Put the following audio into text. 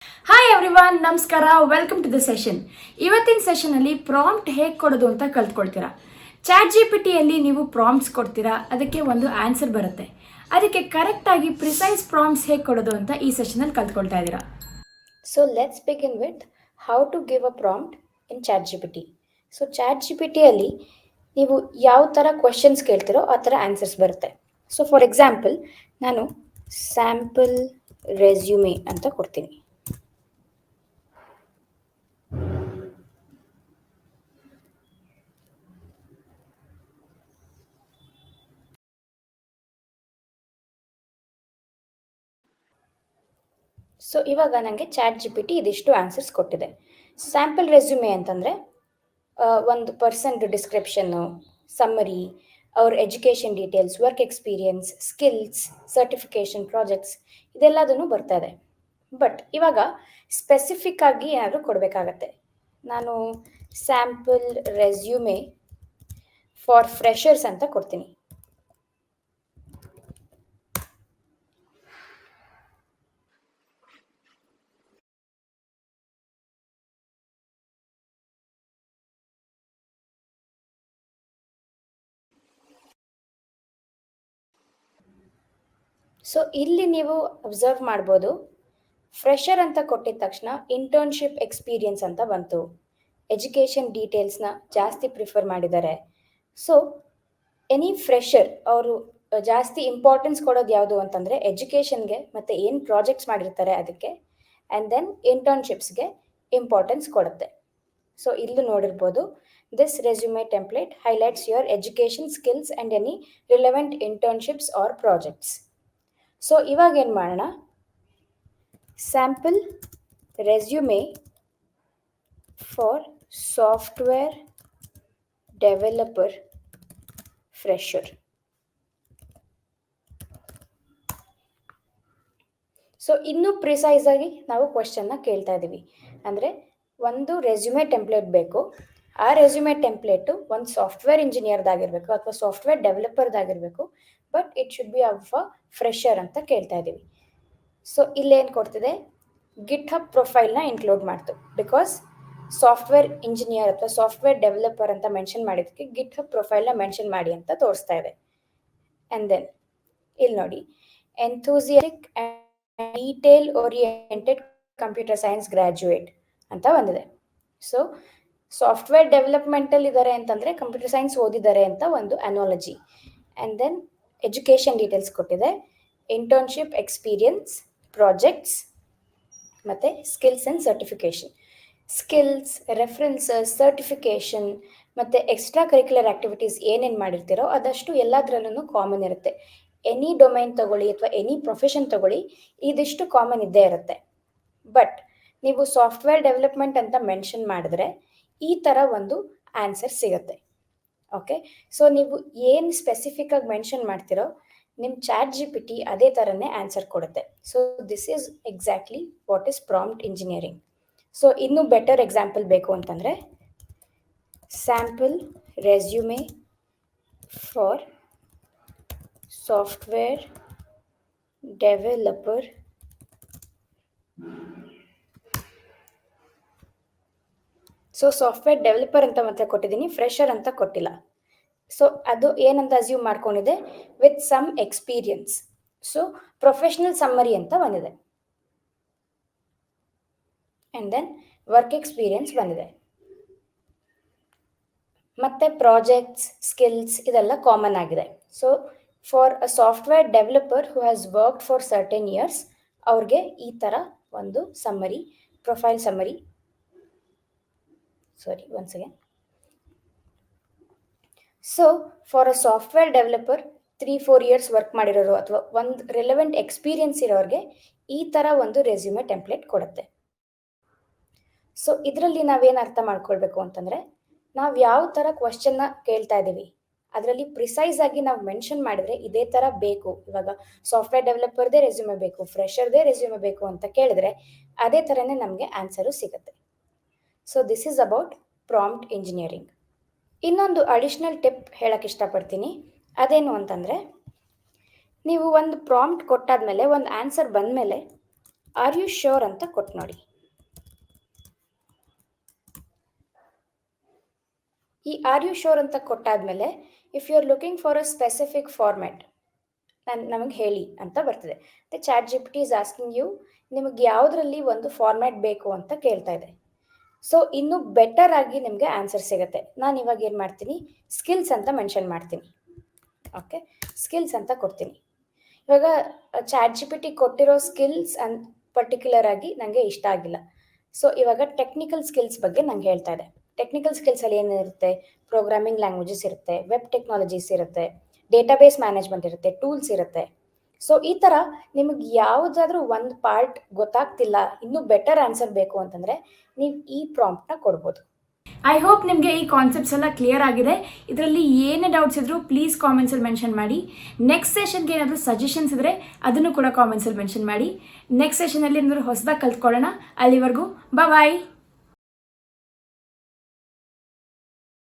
Hi everyone, ನಮಸ್ಕಾರ. Welcome to the session. ಇವತ್ತಿನ ಸೆಷನಲ್ಲಿ ಪ್ರಾಂಪ್ಟ್ ಹೇಗೆ ಕೊಡೋದು ಅಂತ ಕಲ್ತ್ಕೊಳ್ತೀರಾ. ಚಾಟ್ ಜಿ ಪಿ ಟಿಯಲ್ಲಿ ನೀವು ಪ್ರಾಂಪ್ಟ್ಸ್ ಕೊಡ್ತೀರಾ, ಅದಕ್ಕೆ ಒಂದು ಆನ್ಸರ್ ಬರುತ್ತೆ. ಅದಕ್ಕೆ ಕರೆಕ್ಟಾಗಿ ಪ್ರಿಸೈಸ್ ಪ್ರಾಂಪ್ಟ್ಸ್ ಹೇಗೆ ಕೊಡೋದು ಅಂತ ಈ ಸೆಷನಲ್ಲಿ ಕಲ್ತ್ಕೊಳ್ತಾ ಇದ್ದೀರಾ. So let's begin with how to give a prompt in ChatGPT. So chat G P ಟಿಯಲ್ಲಿ ನೀವು ಯಾವ ಥರ ಕ್ವೆಶನ್ಸ್ ಕೇಳ್ತಿರೋ ಆ ಥರ ಆನ್ಸರ್ಸ್ ಬರುತ್ತೆ. ಸೊ ಫಾರ್ ಎಕ್ಸಾಂಪಲ್ ನಾನು ಸ್ಯಾಂಪಲ್ ರೆಸ್ಯೂಮೆ ಅಂತ ಕೊಡ್ತೀನಿ. ಸೊ ಇವಾಗ ನನಗೆ ಚಾಟ್ ಜಿ ಪಿ ಟಿ ಇದಿಷ್ಟು ಆನ್ಸರ್ಸ್ ಕೊಟ್ಟಿದೆ. ಸ್ಯಾಂಪಲ್ ರೆಸ್ಯೂಮೆ ಅಂತಂದರೆ ಒಂದು ಪರ್ಸನ್ದು ಡಿಸ್ಕ್ರಿಪ್ಷನ್ನು, ಸಮ್ಮರಿ, ಅವ್ರ education details, work experience, skills, certification, projects ಇದೆಲ್ಲದೂ ಬರ್ತಾ ಇದೆ. ಬಟ್ ಇವಾಗ ಸ್ಪೆಸಿಫಿಕ್ ಆಗಿ ಏನಾದರೂ ಕೊಡಬೇಕಾಗತ್ತೆ. ನಾನು ಸ್ಯಾಂಪಲ್ ರೆಸ್ಯೂಮೆ ಫಾರ್ ಫ್ರೆಷರ್ಸ್ ಅಂತ ಕೊಡ್ತೀನಿ. ಸೊ ಇಲ್ಲಿ ನೀವು ಅಬ್ಸರ್ವ್ ಮಾಡ್ಬೋದು, ಫ್ರೆಷರ್ ಅಂತ ಕೊಟ್ಟಿದ ತಕ್ಷಣ ಇಂಟರ್ನ್ಶಿಪ್ ಎಕ್ಸ್ಪೀರಿಯನ್ಸ್ ಅಂತ ಬಂತು. ಎಜುಕೇಷನ್ ಡೀಟೇಲ್ಸ್ನ ಜಾಸ್ತಿ ಪ್ರಿಫರ್ ಮಾಡಿದ್ದಾರೆ. ಸೊ ಎನಿ ಫ್ರೆಷರ್ ಅವರು ಜಾಸ್ತಿ ಇಂಪಾರ್ಟೆನ್ಸ್ ಕೊಡೋದು ಯಾವುದು ಅಂತಂದರೆ ಎಜುಕೇಷನ್ಗೆ ಮತ್ತು ಏನು ಪ್ರಾಜೆಕ್ಟ್ಸ್ ಮಾಡಿರ್ತಾರೆ ಅದಕ್ಕೆ, ಆ್ಯಂಡ್ ದೆನ್ ಇಂಟರ್ನ್ಶಿಪ್ಸ್ಗೆ ಇಂಪಾರ್ಟೆನ್ಸ್ ಕೊಡುತ್ತೆ. ಸೊ ಇಲ್ಲೂ ನೋಡಿರ್ಬೋದು, this resume template highlights your education skills and any relevant internships or projects. So ಇವಾಗ ಏನು ಮಾಡೋಣ, sample resume for software developer fresher. So ಇನ್ನೂ ಪ್ರಿಸೈಸ್ ಆಗಿ ನಾವು ಕ್ವಶನ್ನ ಕೇಳ್ತಾ ಇದ್ದೀವಿ. ಅಂದರೆ ಒಂದು ರೆಸ್ಯೂಮೆ ಟೆಂಪ್ಲೇಟ್ ಬೇಕು, ಆ ರೆಸ್ಯೂಮೆ ಟೆಂಪ್ಲೇಟು ಒಂದು ಸಾಫ್ಟ್ವೇರ್ ಇಂಜಿನಿಯರ್ದಾಗಿರಬೇಕು ಅಥವಾ ಸಾಫ್ಟ್ವೇರ್ ಡೆವಲಪರ್ದಾಗಿರಬೇಕು, but it should be of a fresher ಅಂತ ಕೇಳ್ತಾ ಇದ್ದೀವಿ. ಸೊ ಇಲ್ಲೇನು ಕೊಡ್ತಿದೆ, ಗಿಟ್ ಹಬ್ ಪ್ರೊಫೈಲ್ನ ಇನ್ಕ್ಲೂಡ್ ಮಾಡ್ತು. ಬಿಕಾಸ್ ಸಾಫ್ಟ್ವೇರ್ ಇಂಜಿನಿಯರ್ ಅಥವಾ ಸಾಫ್ಟ್ವೇರ್ ಡೆವಲಪರ್ ಅಂತ ಮೆನ್ಷನ್ ಮಾಡಿದ್ದಕ್ಕೆ ಗಿಟ್ ಹಬ್ ಪ್ರೊಫೈಲ್ನ ಮೆನ್ಷನ್ ಮಾಡಿ ಅಂತ ತೋರಿಸ್ತಾ ಇದೆ. ಆ್ಯಂಡ್ ದೆನ್ ಇಲ್ಲಿ ನೋಡಿ, enthusiastic and detail oriented computer science graduate ಅಂತ ಬಂದಿದೆ. ಸೊ ಸಾಫ್ಟ್ವೇರ್ ಡೆವಲಪ್ಮೆಂಟಲ್ಲಿ ಇದ್ದಾರೆ ಅಂತಂದರೆ ಕಂಪ್ಯೂಟರ್ ಸೈನ್ಸ್ ಓದಿದ್ದಾರೆ ಅಂತ ಒಂದು analogy. And then education details ಕೊಟ್ಟಿದೆ, ಇಂಟರ್ನ್ಶಿಪ್ ಎಕ್ಸ್ಪೀರಿಯನ್ಸ್, ಪ್ರಾಜೆಕ್ಟ್ಸ್ ಮತ್ತು skills and certification. Skills, references, certification ಮತ್ತು ಎಕ್ಸ್ಟ್ರಾ ಕರಿಕ್ಯುಲರ್ ಆ್ಯಕ್ಟಿವಿಟೀಸ್ ಏನೇನು ಮಾಡಿರ್ತೀರೋ ಅದಷ್ಟು ಎಲ್ಲದರಲ್ಲೂ ಕಾಮನ್ ಇರುತ್ತೆ. ಎನಿ ಡೊಮೈನ್ ತಗೊಳ್ಳಿ ಅಥವಾ ಎನಿ ಪ್ರೊಫೆಷನ್ ತಗೊಳ್ಳಿ, ಇದಿಷ್ಟು ಕಾಮನ್ ಇದ್ದೇ ಇರುತ್ತೆ. ಬಟ್ ನೀವು ಸಾಫ್ಟ್ವೇರ್ ಡೆವಲಪ್ಮೆಂಟ್ ಅಂತ ಮೆನ್ಷನ್ ಮಾಡಿದ್ರೆ ಈ ಥರ ಒಂದು ಆನ್ಸರ್ ಸಿಗುತ್ತೆ. ಓಕೆ, ಸೊ ನೀವು ಏನು ಸ್ಪೆಸಿಫಿಕ್ ಆಗಿ ಮೆನ್ಷನ್ ಮಾಡ್ತಿರೋ ನಿಮ್ಮ ಚಾಟ್ ಜಿ ಪಿ ಟಿ ಅದೇ ಥರನೇ ಆನ್ಸರ್ ಕೊಡುತ್ತೆ. So this is exactly what is prompt engineering. So ಇನ್ನೂ ಬೆಟರ್ ಎಕ್ಸಾಂಪಲ್ ಬೇಕು ಅಂತಂದರೆ sample resume for software developer so software developer ಅಂತ ಮತ್ತೆ ಕೊಟ್ಟಿದ್ದೀನಿ, ಫ್ರೆಷರ್ ಅಂತ ಕೊಟ್ಟಿಲ್ಲ. ಸೊ ಅದು ಏನಂತ ಅಸ್ಯೂಮ್ ಮಾಡ್ಕೊಂಡಿದೆ, with some experience. So professional summary ಅಂತ ಬಂದಿದೆ. ಆ್ಯಂಡ್ ದೆನ್ ವರ್ಕ್ ಎಕ್ಸ್ಪೀರಿಯನ್ಸ್ ಬಂದಿದೆ. ಮತ್ತು ಪ್ರಾಜೆಕ್ಟ್ಸ್, ಸ್ಕಿಲ್ಸ್ ಇದೆಲ್ಲ ಕಾಮನ್ ಆಗಿದೆ. So for a software developer who has worked for certain years ಅವ್ರಿಗೆ ಈ ಥರ ಒಂದು summary, profile summary, sorry once again. So for a software developer 3-4 years work ಮಾಡಿರೋರು ಅಥವಾ ಒಂದು ರಿಲೆವೆಂಟ್ ಎಕ್ಸ್ಪೀರಿಯನ್ಸ್ ಇರೋರಿಗೆ ಈ ಥರ ಒಂದು ರೆಸ್ಯೂಮೆ ಟೆಂಪ್ಲೇಟ್ ಕೊಡುತ್ತೆ. ಸೊ ಇದರಲ್ಲಿ ನಾವೇನು ಅರ್ಥ ಮಾಡ್ಕೊಳ್ಬೇಕು ಅಂತಂದರೆ, ನಾವು ಯಾವ ಥರ ಕ್ವಶನ್ನ ಕೇಳ್ತಾ ಇದ್ದೀವಿ ಅದರಲ್ಲಿ ಪ್ರಿಸೈಸ್ ಆಗಿ ನಾವು ಮೆನ್ಷನ್ ಮಾಡಿದ್ರೆ ಇದೇ ಥರ ಬೇಕು, ಇವಾಗ ಸಾಫ್ಟ್ವೇರ್ ಡೆವಲಪರ್ದೇ ರೆಸ್ಯೂಮೆ ಬೇಕು, ಫ್ರೆಷರ್ದೇ ರೆಸ್ಯೂಮೆ ಬೇಕು ಅಂತ ಕೇಳಿದ್ರೆ ಅದೇ ಥರನೇ ನಮಗೆ ಆನ್ಸರು ಸಿಗುತ್ತೆ. So this is about prompt engineering. ಇನ್ನೊಂದು ಅಡಿಷ್ನಲ್ ಟಿಪ್ ಹೇಳಕ್ಕೆ ಇಷ್ಟಪಡ್ತೀನಿ. ಅದೇನು ಅಂತಂದರೆ, ನೀವು ಒಂದು ಪ್ರಾಂಪ್ಟ್ ಕೊಟ್ಟಾದಮೇಲೆ, ಒಂದು ಆನ್ಸರ್ ಬಂದಮೇಲೆ ಆರ್ ಯು ಶ್ಯೂರ್ ಅಂತ ಕೊಟ್ಟು ನೋಡಿ. ಈ ಆರ್ ಯು ಶ್ಯೂರ್ ಅಂತ ಕೊಟ್ಟಾದ್ಮೇಲೆ if you are looking for a specific format ನಮಗೆ ಹೇಳಿ ಅಂತ ಬರ್ತದೆ. ಮತ್ತು chat G P T is asking you ನಿಮಗೆ ಯಾವುದರಲ್ಲಿ ಒಂದು ಫಾರ್ಮ್ಯಾಟ್ ಬೇಕು ಅಂತ ಕೇಳ್ತಾ ಇದೆ. ಸೊ ಇನ್ನೂ ಬೆಟರ್ ಆಗಿ ನಿಮಗೆ ಆನ್ಸರ್ ಸಿಗುತ್ತೆ. ನಾನು ಇವಾಗ ಏನು ಮಾಡ್ತೀನಿ, ಸ್ಕಿಲ್ಸ್ ಅಂತ ಮೆನ್ಷನ್ ಮಾಡ್ತೀನಿ. ಓಕೆ, ಸ್ಕಿಲ್ಸ್ ಅಂತ ಕೊಡ್ತೀನಿ. ಇವಾಗ ಚಾಟ್ ಜಿ ಪಿ ಟಿ ಕೊಟ್ಟಿರೋ ಸ್ಕಿಲ್ಸ್ ಪರ್ಟಿಕ್ಯುಲರ್ ಆಗಿ ನನಗೆ ಇಷ್ಟ ಆಗಿಲ್ಲ. ಸೊ ಇವಾಗ ಟೆಕ್ನಿಕಲ್ ಸ್ಕಿಲ್ಸ್ ಬಗ್ಗೆ ನಂಗೆ ಹೇಳ್ತಾ ಇದೆ. ಟೆಕ್ನಿಕಲ್ ಸ್ಕಿಲ್ಸಲ್ಲಿ ಏನಿರುತ್ತೆ, ಪ್ರೋಗ್ರಾಮಿಂಗ್ ಲ್ಯಾಂಗ್ವೇಜಸ್ ಇರುತ್ತೆ, ವೆಬ್ ಟೆಕ್ನಾಲಜೀಸ್ ಇರುತ್ತೆ, ಡೇಟಾಬೇಸ್ ಮ್ಯಾನೇಜ್ಮೆಂಟ್ ಇರುತ್ತೆ, ಟೂಲ್ಸ್ ಇರುತ್ತೆ. ಸೊ ಈ ಥರ ನಿಮಗೆ ಯಾವುದಾದ್ರೂ ಒಂದು ಪಾರ್ಟ್ ಗೊತ್ತಾಗ್ತಿಲ್ಲ, ಇನ್ನೂ ಬೆಟರ್ ಆನ್ಸರ್ ಬೇಕು ಅಂತಂದರೆ ನೀವು ಈ ಪ್ರಾಂಪ್ಟ್ನ ಕೊಡ್ಬೋದು. ಐ ಹೋಪ್ ನಿಮಗೆ ಈ ಕಾನ್ಸೆಪ್ಟ್ಸ್ ಎಲ್ಲ ಕ್ಲಿಯರ್ ಆಗಿದೆ. ಇದರಲ್ಲಿ ಏನೇ ಡೌಟ್ಸ್ ಇದ್ರೂ ಪ್ಲೀಸ್ ಕಾಮೆಂಟ್ಸಲ್ಲಿ ಮೆನ್ಷನ್ ಮಾಡಿ. ನೆಕ್ಸ್ಟ್ ಸೆಷನ್ಗೆ ಏನಾದರೂ ಸಜೆಷನ್ಸ್ ಇದ್ದರೆ ಅದನ್ನು ಕೂಡ ಕಾಮೆಂಟ್ಸಲ್ಲಿ ಮೆನ್ಷನ್ ಮಾಡಿ. ನೆಕ್ಸ್ಟ್ ಸೆಷನಲ್ಲಿ ಏನಾದರೂ ಹೊಸದಾಗಿ ಕಲ್ತ್ಕೊಳ್ಳೋಣ. ಅಲ್ಲಿವರೆಗೂ ಬಾಯ್.